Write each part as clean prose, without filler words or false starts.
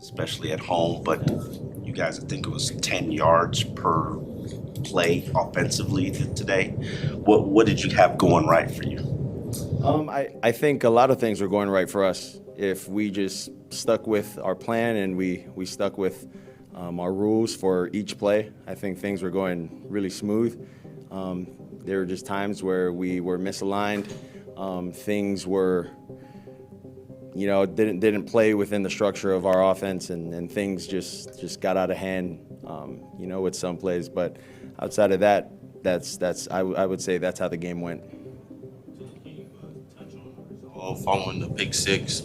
especially at home. But you guys, I think it was 10 yards per play offensively today. What did you have going right for you? I think a lot of things were going right for us. If we just stuck with our plan and we stuck with our rules for each play, I think things were going really smooth. There were just times where we were misaligned. Things were, didn't play within the structure of our offense, and things just got out of hand, with some plays. But outside of that, I would say that's how the game went. Following the pick six,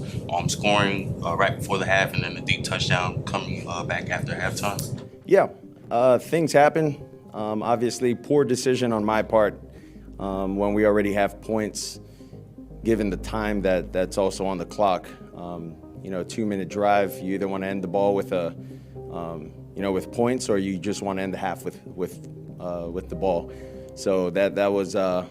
scoring right before the half, and then the deep touchdown coming back after halftime? Yeah, things happen. Obviously, poor decision on my part when we already have points, given the time that's also on the clock. A 2-minute drive, you either want to end the ball with with points, or you just want to end the half with the ball. So that was a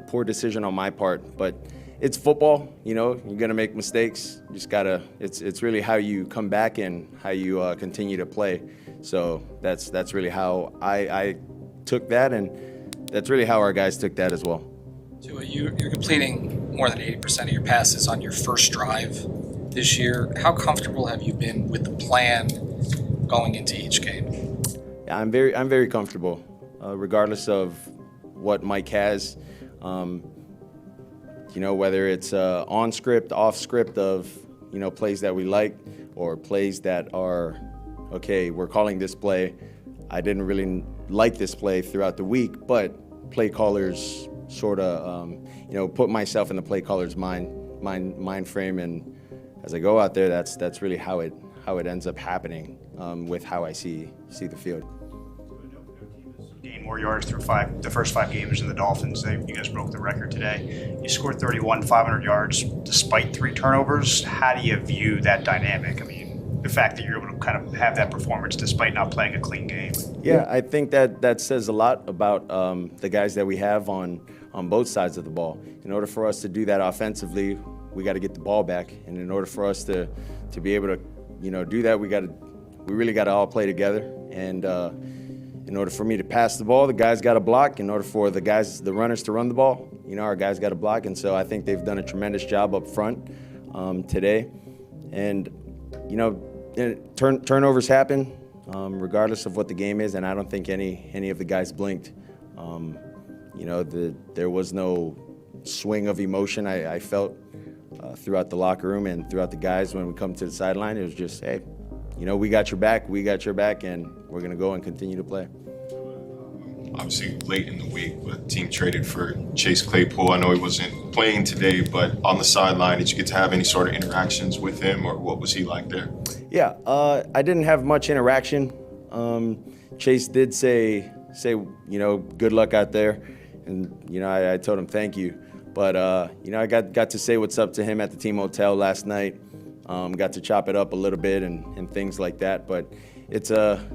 poor decision on my part, but it's football. You're gonna make mistakes. You just gotta. It's really how you come back and how you continue to play. So that's really how I took that, and that's really how our guys took that as well. Tua, you're completing more than 80% of your passes on your first drive this year. How comfortable have you been with the plan going into each game? Yeah, I'm very comfortable, regardless of what Mike has. Whether it's on script, off script of, plays that we like, or plays that are, okay, we're calling this play. I didn't really like this play throughout the week, but play callers sort of, put myself in the play caller's mind frame, and as I go out there, that's really how it ends up happening with how I see the field. Gained more yards through the first 5 games than the Dolphins. You guys broke the record today. You scored 500 yards despite 3 turnovers. How do you view that dynamic? I mean, the fact that you're able to kind of have that performance despite not playing a clean game. Yeah, I think that says a lot about the guys that we have on both sides of the ball. In order for us to do that offensively, we got to get the ball back, and in order for us to be able to do that, we really got to all play together. And in order for me to pass the ball, the guys got to block. In order for the runners to run the ball, our guys got to block. And so I think they've done a tremendous job up front today. And, turnovers happen regardless of what the game is, and I don't think any of the guys blinked. There was no swing of emotion I felt throughout the locker room and throughout the guys when we come to the sideline. It was just, hey, we got your back, and we're going to go and continue to play. Obviously, late in the week, the team traded for Chase Claypool. I know he wasn't playing today, but on the sideline, did you get to have any sort of interactions with him, or what was he like there? Yeah, I didn't have much interaction. Chase did say, good luck out there, and I told him thank you. But I got to say what's up to him at the team hotel last night. Got to chop it up a little bit and things like that. But it's an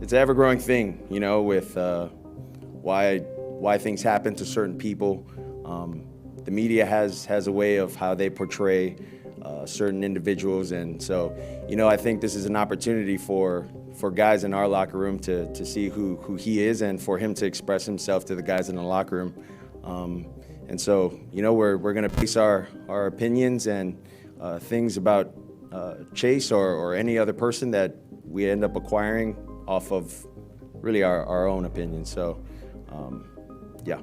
ever-growing thing, with why things happen to certain people. The media has a way of how they portray certain individuals, and so I think this is an opportunity for guys in our locker room to see who he is, and for him to express himself to the guys in the locker room. And so we're going to base our opinions and things about Chase or any other person that we end up acquiring off of really our own opinions. So, yeah.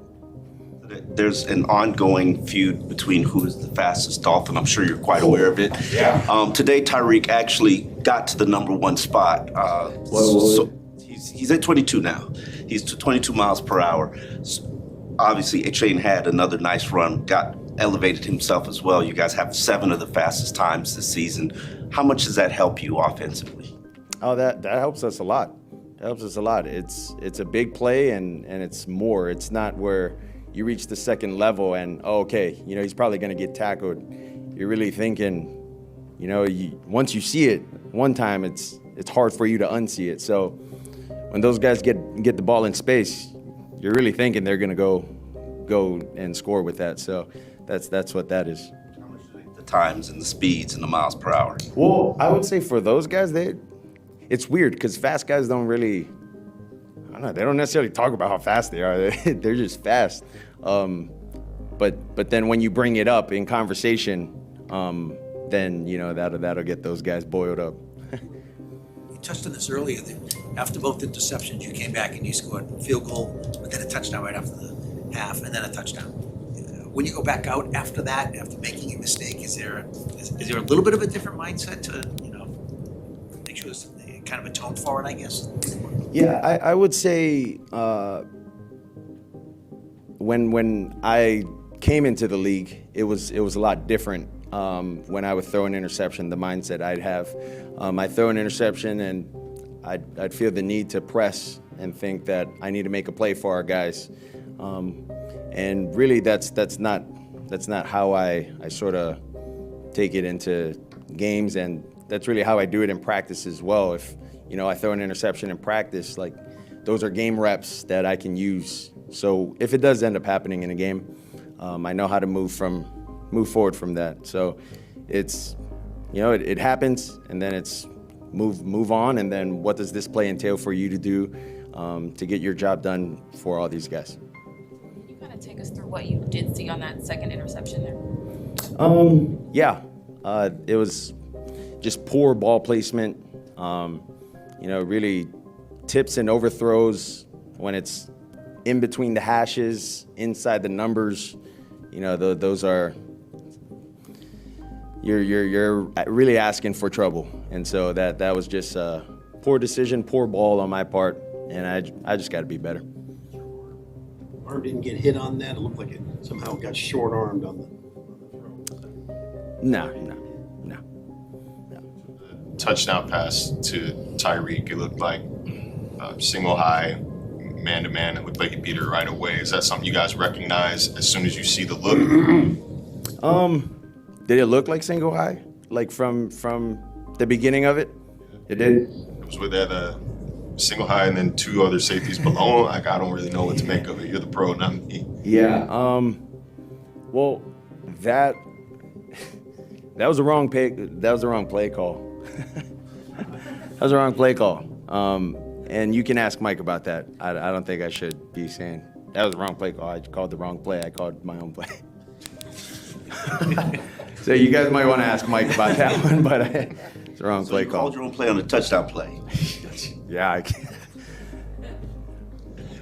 There's an ongoing feud between who is the fastest Dolphin. I'm sure you're quite aware of it. Yeah. Today, Tyreek actually got to the number 1 spot. So he's at 22 now. He's 22 miles per hour. Obviously, Achane had another nice run, elevated himself as well. You guys have 7 of the fastest times this season. How much does that help you offensively? Oh, that helps us a lot. It helps us a lot. It's a big play, and it's more. It's not where you reach the second level and, he's probably going to get tackled. You're really thinking, once you see it one time, it's hard for you to unsee it. So when those guys get the ball in space, you're really thinking they're going to go and score with that. So that's what that is. How much the times and the speeds and the miles per hour. Well, I would say for those guys, it's weird because fast guys don't really, I don't know, they don't necessarily talk about how fast they are. They're just fast. But then when you bring it up in conversation, then that'll get those guys boiled up. You touched on this earlier. That after both interceptions, you came back and you scored a field goal, but then a touchdown right after the half, and then a touchdown. When you go back out after that, after making a mistake, is there a little bit of a different mindset to make sure there's kind of a tone for it? I guess. Yeah, I would say when I came into the league, it was a lot different. When I would throw an interception, the mindset I'd have, I'd throw an interception and I'd feel the need to press and think that I need to make a play for our guys. And really, that's not how I sort of take it into games, and that's really how I do it in practice as well. If I throw an interception in practice, like those are game reps that I can use. So if it does end up happening in a game, I know how to move forward from that. So it's it happens, and then it's move on, and then what does this play entail for you to do to get your job done for all these guys? Can you kind of take us through what you did see on that second interception there? It was just poor ball placement. Really tips and overthrows when it's in between the hashes, inside the numbers. Those are you're really asking for trouble, and so that was just a poor decision, poor ball on my part, and I just got to be better. Arm didn't get hit on that. It looked like it somehow got short-armed on the No. Touchdown pass to Tyreek. It looked like single high, man-to-man. It looked like he beat her right away. Is that something you guys recognize as soon as you see the look? Did it look like single high? Like from the beginning of it? It did? It was with that single high and then two other safeties below. Like, I don't really know what to make of it. You're the pro, not me. Yeah. Well, that was the wrong play. That was the wrong play call. That was the wrong play call. And you can ask Mike about that. I don't think I should be saying that was the wrong play call. I called the wrong play. I called my own play. So you guys might want to ask Mike about that one, but it's the wrong play You call. called your own play on the touchdown play. Yeah, I can't.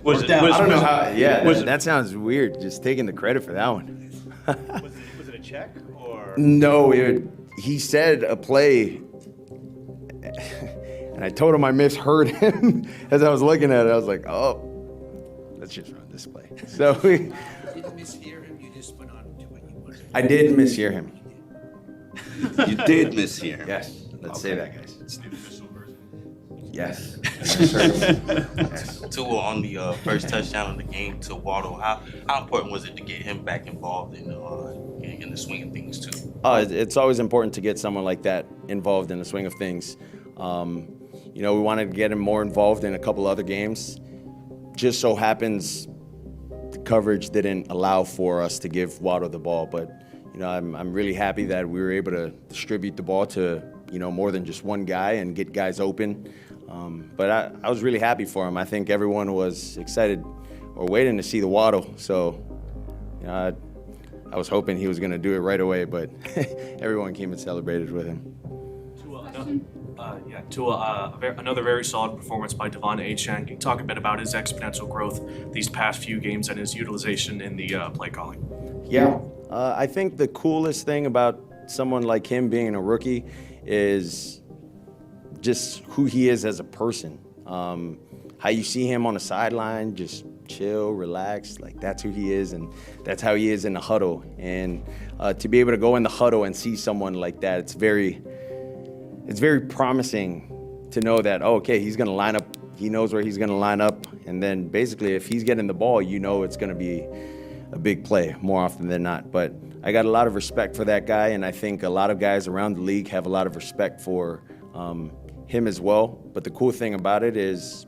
Was I don't know how. Yeah, that sounds weird. Just taking the credit for that one. was it a check or? No, he said a play, and I told him I misheard him as I was looking at it. I was like, oh, let's just run this play. So You didn't mishear him. You just went on to what you wanted. I did mishear him. You did mishear him. Yes, let's say that, guys. It's the official version. Yes. Yes. Tua on the first touchdown of the game to Waddle. How important was it to get him back involved in the swing of things too? It's always important to get someone like that involved in the swing of things. We wanted to get him more involved in a couple other games. Just so happens the coverage didn't allow for us to give Waddle the ball, but I'm really happy that we were able to distribute the ball to more than just one guy and get guys open. But I was really happy for him. I think everyone was excited or waiting to see the Waddle. So I was hoping he was going to do it right away, but everyone came and celebrated with him. Another very solid performance by Achane. Can you talk a bit about his exponential growth these past few games and his utilization in the play calling? Yeah, I think the coolest thing about someone like him being a rookie is just who he is as a person. How you see him on the sideline, just chill, relax, like that's who he is, and that's how he is in the huddle. And to be able to go in the huddle and see someone like that, it's very promising to know that, okay, he's gonna line up, he knows where he's gonna line up, and then basically if he's getting the ball, it's gonna be a big play more often than not. But I got a lot of respect for that guy, and I think a lot of guys around the league have a lot of respect for him as well. But the cool thing about it is,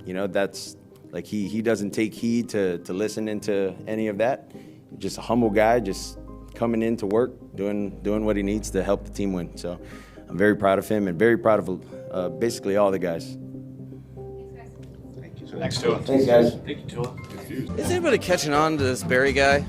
that's like he doesn't take heed to listen into any of that. Just a humble guy, just coming into work, doing what he needs to help the team win. So I'm very proud of him and very proud of basically all the guys. Thanks, Tua. Thanks, guys. Thank you, Tua. Is anybody catching on to this Barry guy?